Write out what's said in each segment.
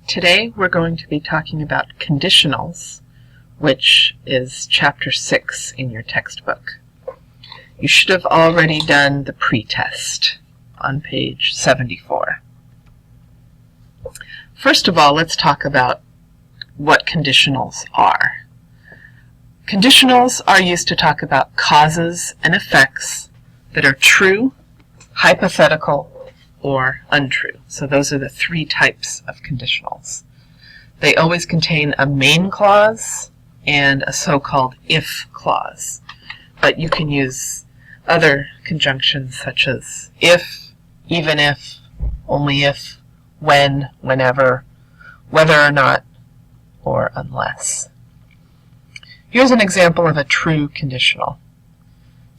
Today we're going to be talking about conditionals, which is chapter 6 in your textbook. You should have already done the pretest on page 74. First of all, let's talk about what conditionals are. Conditionals are used to talk about causes and effects that are true, hypothetical, or untrue. So those are the three types of conditionals. They always contain a main clause and a so-called if clause. But you can use other conjunctions such as if, even if, only if, when, whenever, whether or not, or unless. Here's an example of a true conditional.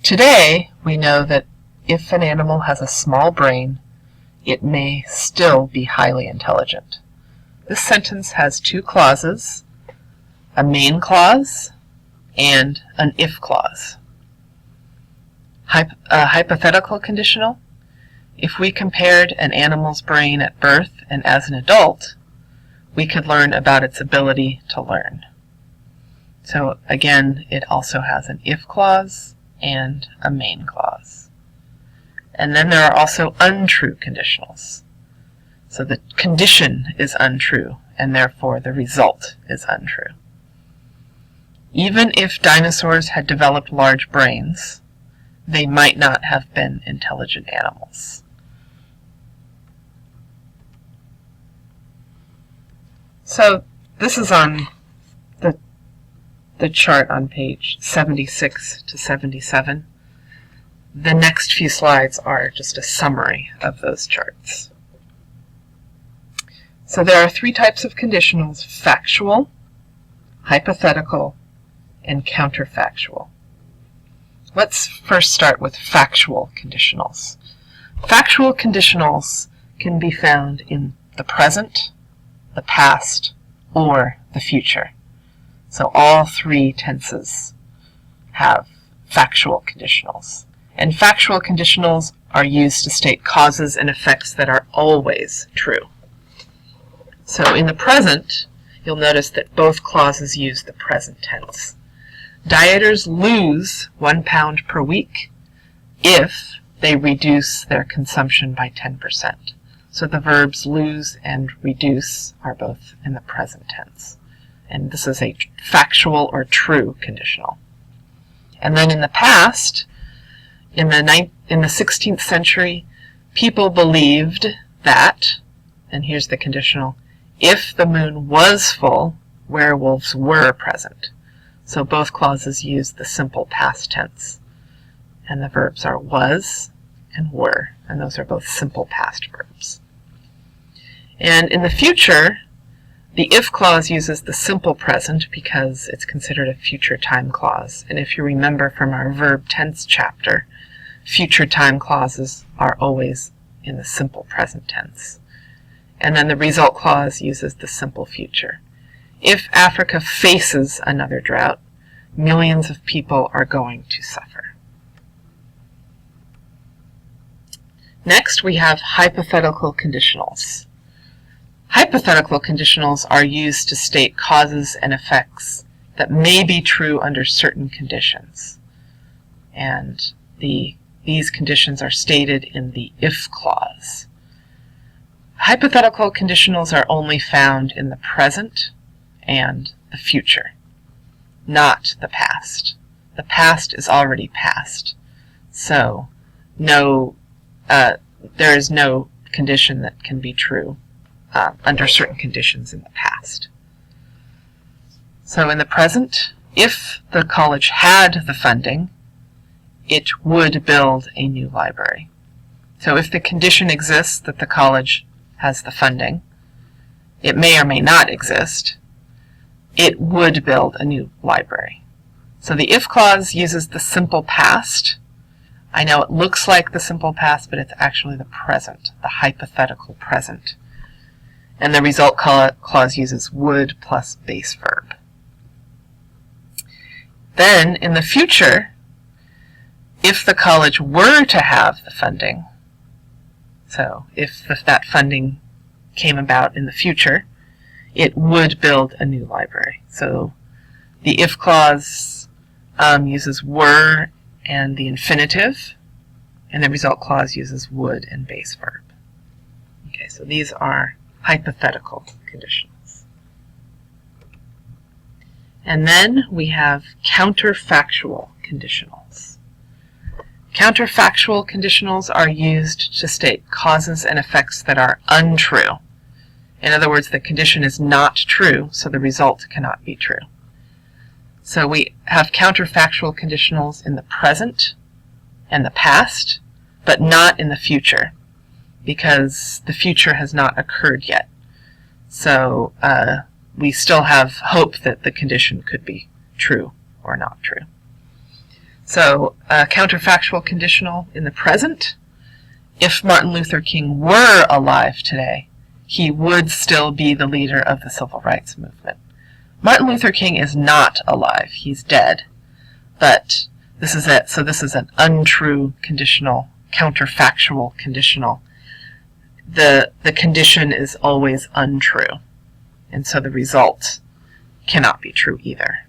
Today, we know that if an animal has a small brain, it may still be highly intelligent. This sentence has two clauses, a main clause and an if clause. A hypothetical conditional: if we compared an animal's brain at birth and as an adult, we could learn about its ability to learn. So again, it also has an if clause and a main clause. And then there are also untrue conditionals. So the condition is untrue, and therefore the result is untrue. Even if dinosaurs had developed large brains, they might not have been intelligent animals. So this is on the chart on page 76 to 77. The next few slides are just a summary of those charts. So there are three types of conditionals: factual, hypothetical, and counterfactual. Let's first start with factual conditionals. Factual conditionals can be found in the present, the past, or the future. So all three tenses have factual conditionals. And factual conditionals are used to state causes and effects that are always true. So in the present, you'll notice that both clauses use the present tense. Dieters lose 1 pound per week if they reduce their consumption by 10%. So the verbs lose and reduce are both in the present tense. And this is a factual or true conditional. And then in the past, in the 16th century, people believed that, and here's the conditional, if the moon was full, werewolves were present. So both clauses use the simple past tense. And the verbs are was and were, and those are both simple past verbs. And in the future, the if clause uses the simple present because it's considered a future time clause. And if you remember from our verb tense chapter, future time clauses are always in the simple present tense. And then the result clause uses the simple future. If Africa faces another drought, millions of people are going to suffer. Next, we have hypothetical conditionals. Hypothetical conditionals are used to state causes and effects that may be true under certain conditions. And these conditions are stated in the if clause. Hypothetical conditionals are only found in the present and the future, not the past. The past is already past, so there is no condition that can be true under certain conditions in the past. So in the present, if the college had the funding, it would build a new library. So if the condition exists that the college has the funding, it may or may not exist, it would build a new library. So the if clause uses the simple past. I know it looks like the simple past, but it's actually the present, the hypothetical present. And the result clause uses would plus base verb. Then, in the future, if the college were to have the funding, so if that funding came about in the future, it would build a new library. So the if clause uses were and the infinitive, and the result clause uses would and base verb. Okay, so these are hypothetical conditionals. And then we have counterfactual conditionals. Counterfactual conditionals are used to state causes and effects that are untrue. In other words, the condition is not true, so the result cannot be true. So we have counterfactual conditionals in the present and the past, but not in the future, because the future has not occurred yet. So we still have hope that the condition could be true or not true. So a counterfactual conditional in the present: if Martin Luther King were alive today, he would still be the leader of the civil rights movement. Martin Luther King is not alive, he's dead. But this is it. So this is an untrue conditional, counterfactual conditional. The condition is always untrue, and so the result cannot be true either.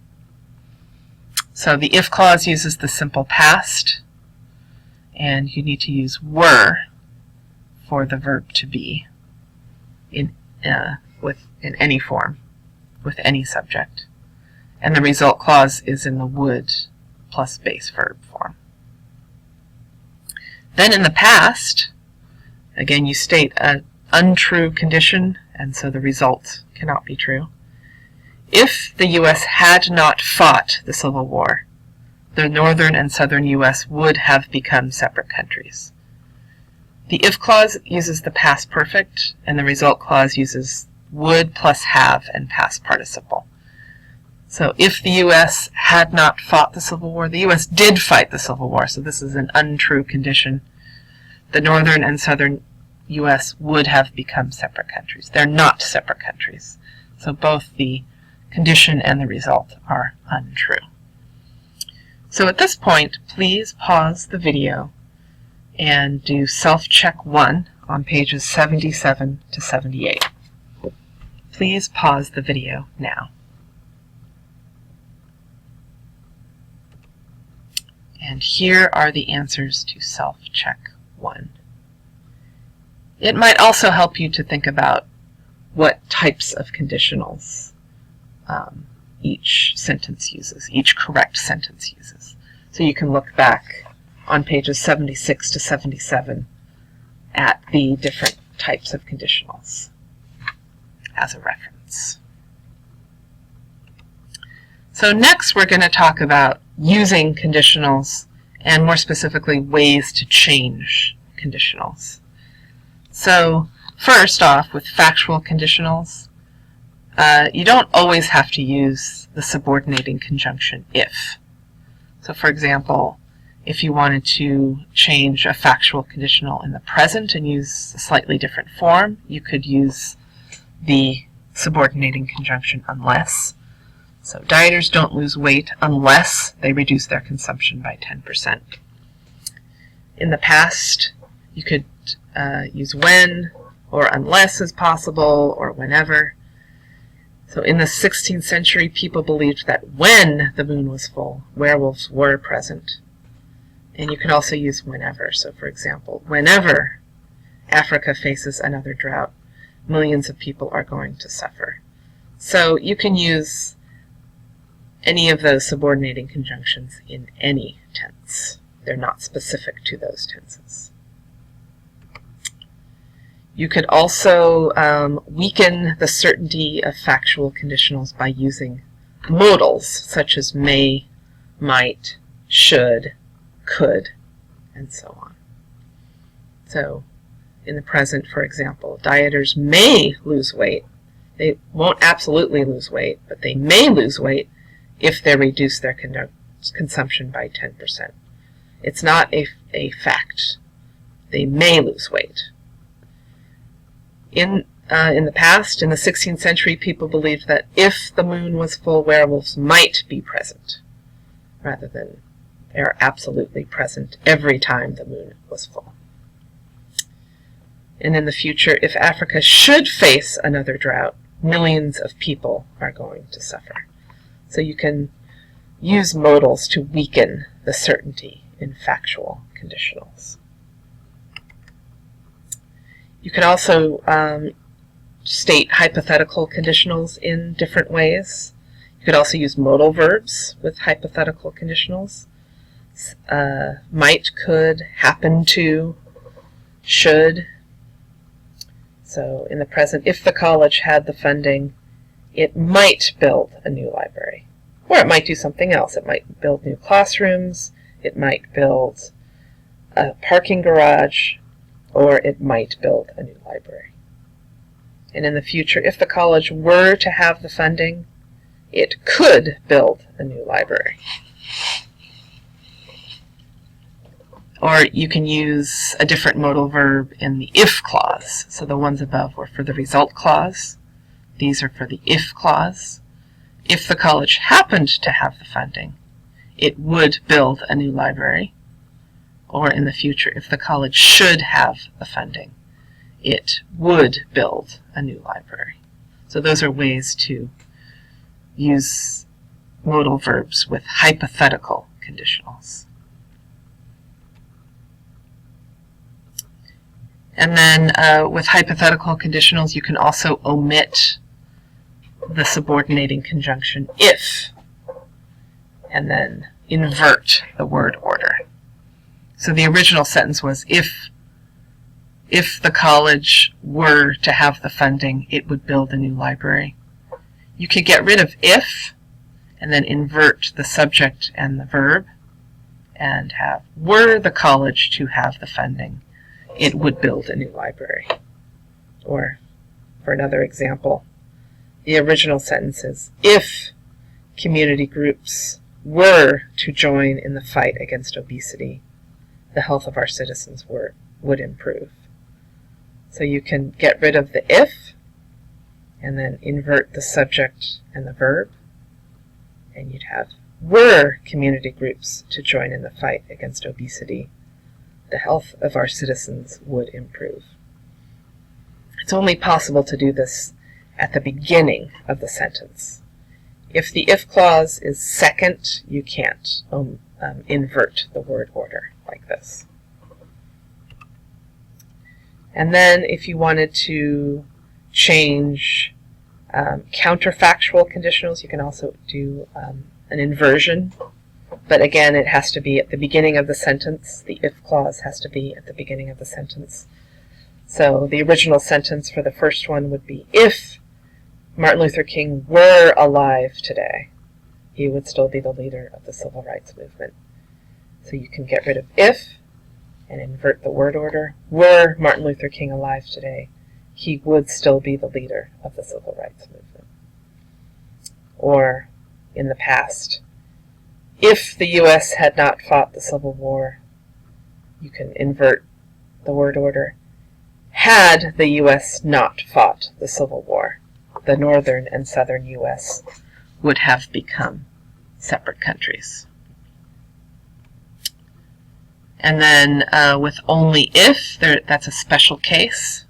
So the if clause uses the simple past, and you need to use were for the verb to be in any form, with any subject. And the result clause is in the would plus base verb form. Then in the past, again, you state an untrue condition, and so the result cannot be true. If the U.S. had not fought the Civil War, the northern and southern U.S. would have become separate countries. The if clause uses the past perfect, and the result clause uses would plus have and past participle. So if the U.S. had not fought the Civil War, the U.S. did fight the Civil War, so this is an untrue condition. The northern and southern U.S. would have become separate countries. They're not separate countries. So both the condition and the result are untrue. So at this point, please pause the video and do self-check 1 on pages 77 to 78. Please pause the video now. And here are the answers to self-check 1. It might also help you to think about what types of conditionals each sentence uses, each correct sentence uses. So you can look back on pages 76 to 77 at the different types of conditionals as a reference. So next we're going to talk about using conditionals, and more specifically ways to change conditionals. So first off, with factual conditionals, you don't always have to use the subordinating conjunction if. So for example, if you wanted to change a factual conditional in the present and use a slightly different form, you could use the subordinating conjunction unless. So dieters don't lose weight unless they reduce their consumption by 10%. In the past, you could use when, or unless as possible, or whenever. So in the 16th century, people believed that when the moon was full, werewolves were present. And you can also use whenever. So for example, whenever Africa faces another drought, millions of people are going to suffer. So you can use any of those subordinating conjunctions in any tense. They're not specific to those tenses. You could also weaken the certainty of factual conditionals by using modals such as may, might, should, could, and so on. So in the present, for example, dieters may lose weight. They won't absolutely lose weight, but they may lose weight if they reduce their consumption by 10%. It's not a fact. They may lose weight. In the past, in the 16th century, people believed that if the moon was full, werewolves might be present, rather than they are absolutely present every time the moon was full. And in the future, if Africa should face another drought, millions of people are going to suffer. So you can use modals to weaken the certainty in factual conditionals. You can also state hypothetical conditionals in different ways. You could also use modal verbs with hypothetical conditionals. Might, could, happen to, should. So in the present, if the college had the funding, it might build a new library. Or it might do something else. It might build new classrooms, it might build a parking garage, or it might build a new library. And in the future, if the college were to have the funding, it could build a new library. Or you can use a different modal verb in the if clause. So the ones above were for the result clause. These are for the if clause. If the college happened to have the funding, it would build a new library. Or in the future, if the college should have the funding, it would build a new library. So those are ways to use modal verbs with hypothetical conditionals. And then with hypothetical conditionals, you can also omit the subordinating conjunction if, and then invert the word order. So the original sentence was, if the college were to have the funding, it would build a new library. You could get rid of if, and then invert the subject and the verb, and have, were the college to have the funding, it would build a new library. Or, for another example, the original sentence is, if community groups were to join in the fight against obesity, the health of our citizens would improve. So you can get rid of the if, and then invert the subject and the verb, and you'd have, were community groups to join in the fight against obesity, the health of our citizens would improve. It's only possible to do this at the beginning of the sentence. If the if clause is second, you can't invert the word order like this. And then if you wanted to change counterfactual conditionals, you can also do an inversion. But again, it has to be at the beginning of the sentence. The if clause has to be at the beginning of the sentence. So the original sentence for the first one would be, if Martin Luther King were alive today, he would still be the leader of the civil rights movement. So you can get rid of if and invert the word order. Were Martin Luther King alive today, he would still be the leader of the civil rights movement. Or in the past, if the U.S. had not fought the Civil War, you can invert the word order. Had the U.S. not fought the Civil War, the northern and southern U.S. would have become separate countries. And then with only if, that's a special case.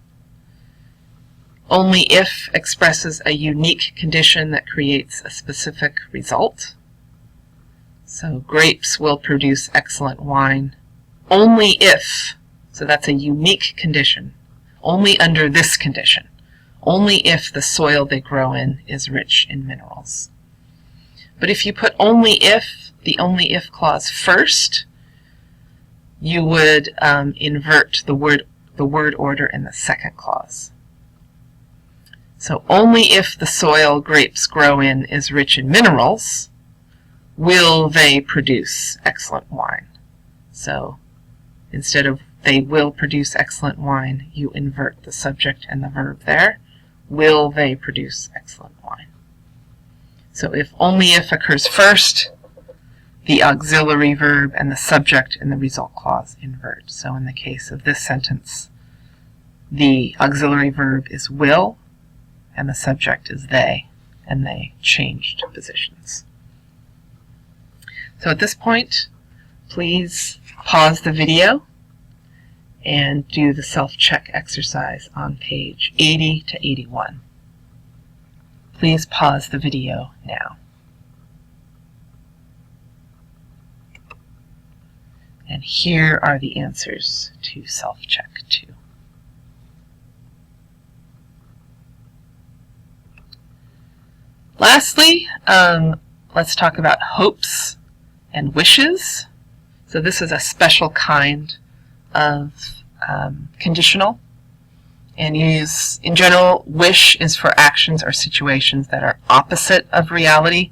Only if expresses a unique condition that creates a specific result. So grapes will produce excellent wine. Only if, so that's a unique condition, only under this condition. Only if the soil they grow in is rich in minerals. But if you put only if, the only if clause first, you would invert the word order in the second clause. So only if the soil grapes grow in is rich in minerals, will they produce excellent wine. So instead of they will produce excellent wine, you invert the subject and the verb there. Will they produce excellent wine? So if only if occurs first, the auxiliary verb and the subject in the result clause invert. So in the case of this sentence, the auxiliary verb is will, and the subject is they, and they changed positions. So at this point, please pause the video and do the self-check exercise on page 80 to 81. Please pause the video now. And here are the answers to self-check 2. Lastly, let's talk about hopes and wishes. So this is a special kind of conditional. And in general, wish is for actions or situations that are opposite of reality,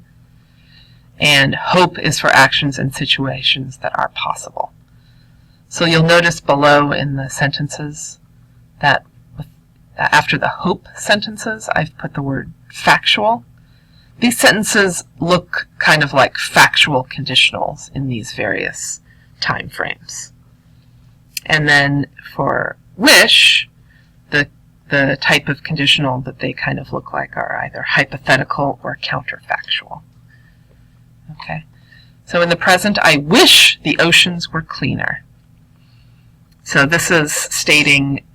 and hope is for actions and situations that are possible. So you'll notice below in the sentences that after the hope sentences, I've put the word factual. These sentences look kind of like factual conditionals in these various time frames. And then for wish, the type of conditional that they kind of look like are either hypothetical or counterfactual. Okay, so in the present, I wish the oceans were cleaner. So this is stating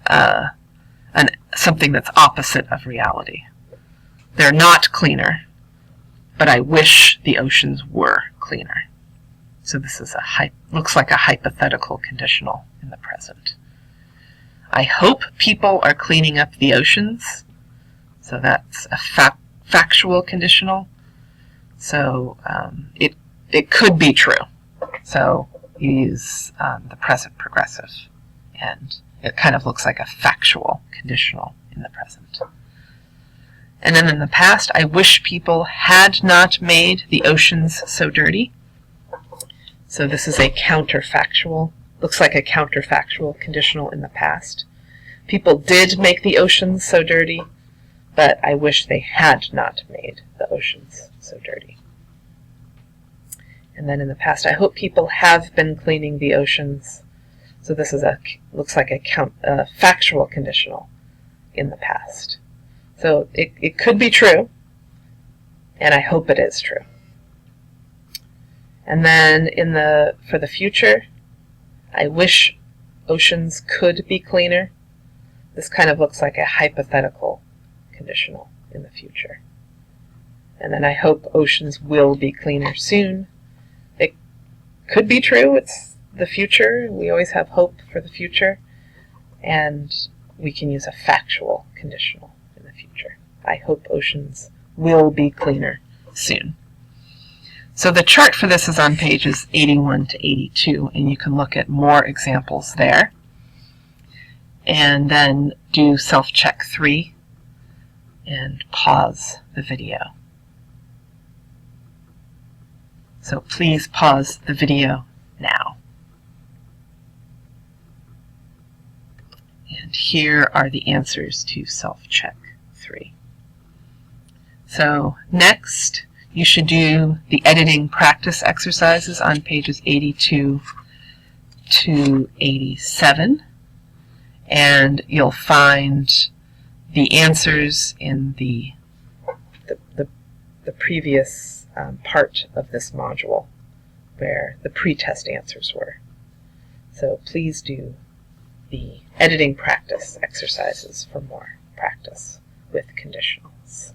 something that's opposite of reality. They're not cleaner, but I wish the oceans were cleaner. So this is looks like a hypothetical conditional in the present. I hope people are cleaning up the oceans. So that's a factual conditional. So it could be true. So you use the present progressive, and it kind of looks like a factual conditional in the present. And then in the past, I wish people had not made the oceans so dirty. So this is a counterfactual, looks like a counterfactual conditional in the past. People did make the oceans so dirty, but I wish they had not made the oceans so dirty. And then in the past, I hope people have been cleaning the oceans. So this is looks like a factual conditional in the past. So it could be true, and I hope it is true. And then for the future, I wish oceans could be cleaner. This kind of looks like a hypothetical conditional in the future. And then I hope oceans will be cleaner soon. It could be true. It's the future. We always have hope for the future. And we can use a factual conditional in the future. I hope oceans will be cleaner soon. So the chart for this is on pages 81 to 82, and you can look at more examples there. And then do self-check 3 and pause the video. So please pause the video now. And here are the answers to self-check 3. So next, you should do the editing practice exercises on pages 82 to 87. And you'll find the answers in the previous part of this module where the pre-test answers were. So please do the editing practice exercises for more practice with conditionals.